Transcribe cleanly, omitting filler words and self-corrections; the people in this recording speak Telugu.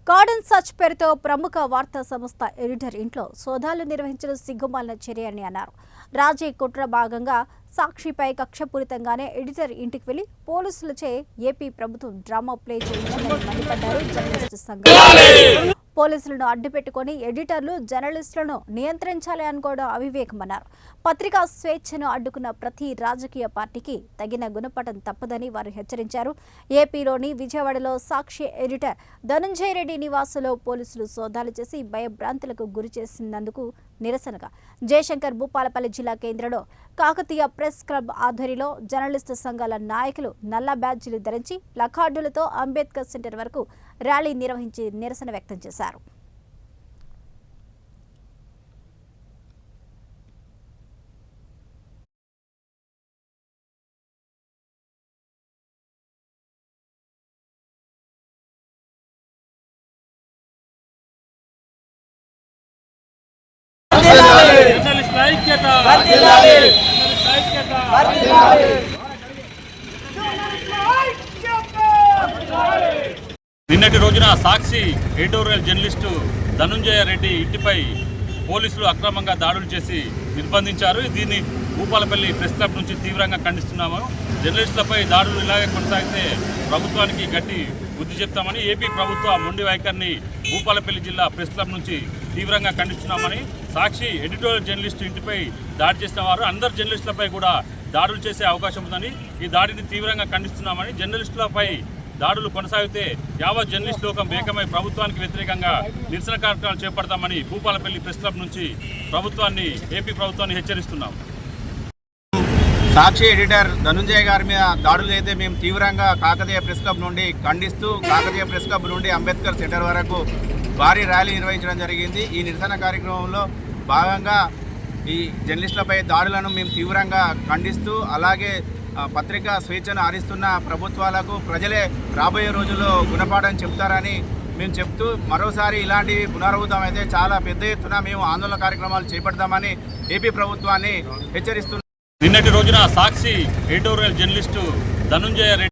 గార్డెన్ సర్చ్ పేరుతో ప్రముఖ వార్తా సంస్థ ఎడిటర్ ఇంట్లో సోదాలు నిర్వహించిన సిగ్గుమాలిన చర్య అని అన్నారు. రాజీ కుట్ర భాగంగా సాక్షిపై కక్షపూరితంగానే ఎడిటర్ ఇంటికి వెళ్లి పోలీసులచే ఏపీ ప్రభుత్వం డ్రామా ప్లే చేయిందని మండిపడ్డారు జర్నలిస్టు సంఘం. పోలీసులను అడ్డుపెట్టుకుని ఎడిటర్లు జర్నలిస్టులను నియంత్రించాలి అనుకోవడం అవివేకమన్నారు. పత్రికా స్వేచ్ఛను అడ్డుకున్న ప్రతి రాజకీయ పార్టీకి తగిన గుణపాఠం తప్పదని వారు హెచ్చరించారు. ఏపీలోని విజయవాడలో సాక్షి ఎడిటర్ ధనంజయ రెడ్డి నివాసంలో పోలీసులు సోదాలు చేసి భయభ్రాంతులకు గురి చేసినందుకు నిరసనగా జయశంకర్ భూపాలపల్లి జిల్లా కేంద్రంలో కాకతీయ ప్రెస్ క్లబ్ ఆధ్వర్యంలో జర్నలిస్టు సంఘాల నాయకులు నల్ల బ్యాడ్జీలు ధరించి ప్లకార్డులతో అంబేద్కర్ సెంటర్ వరకు ర్యాలీ నిర్వహించి నిరసన వ్యక్తం చేశారు. నిన్నటి రోజున సాక్షి ఎడిటోరియల్ జర్నలిస్టు ధనంజయ రెడ్డి ఇంటిపై పోలీసులు అక్రమంగా దాడులు చేసి నిర్బంధించారు. దీన్ని భూపాలపల్లి ప్రెస్ క్లబ్ నుంచి తీవ్రంగా ఖండిస్తున్నాము. జర్నలిస్టులపై దాడులు ఇలాగే కొనసాగితే ప్రభుత్వానికి గట్టి బుద్ధి చెప్తామని ఏపీ ప్రభుత్వ మొండి వైఖరిని భూపాలపల్లి జిల్లా ప్రెస్ క్లబ్ నుంచి తీవ్రంగా ఖండిస్తున్నామని, సాక్షి ఎడిటోరియల్ జర్నలిస్టు ఇంటిపై దాడి చేసిన వారు అందరు జర్నలిస్టులపై కూడా దాడులు చేసే అవకాశం ఉందని ఈ దాడిని తీవ్రంగా ఖండిస్తున్నామని, జర్నలిస్టులపై దాడులు కొనసాగితే యావత్ జర్నలిస్ట్ లోకం ఏకమై ప్రభుత్వానికి వ్యతిరేకంగా నిరసన కార్యక్రమాలు చేపడతామని భూపాలపల్లి ప్రెస్ క్లబ్ నుంచి ఏపీ ప్రభుత్వాన్ని హెచ్చరిస్తున్నాం. సాక్షి ఎడిటర్ ధనంజయ గారి మీద దాడులు అయితే మేము తీవ్రంగా కాకతీయ ప్రెస్ క్లబ్ నుండి ఖండిస్తూ కాకతీయ ప్రెస్ క్లబ్ నుండి అంబేద్కర్ సెంటర్ వరకు భారీ ర్యాలీ నిర్వహించడం జరిగింది. ఈ నిరసన కార్యక్రమంలో భాగంగా ఈ జర్నలిస్టులపై దాడులను మేము తీవ్రంగా ఖండిస్తూ, అలాగే పత్రికా స్వేచ్ఛను హరిస్తున్న ప్రభుత్వాలకు ప్రజలే రాబోయే రోజుల్లో గుణపాఠం చెప్తారని మేము చెప్తూ, మరోసారి ఇలాంటి పునరావృతం అయితే చాలా పెద్ద ఎత్తున మేము ఆందోళన కార్యక్రమాలు చేపడతామని ఏపీ ప్రభుత్వాన్ని హెచ్చరిస్తున్నాం. నిన్నటి రోజున సాక్షి ఎడిటోరియల్ జర్నలిస్టు ధనంజయ రెడ్డి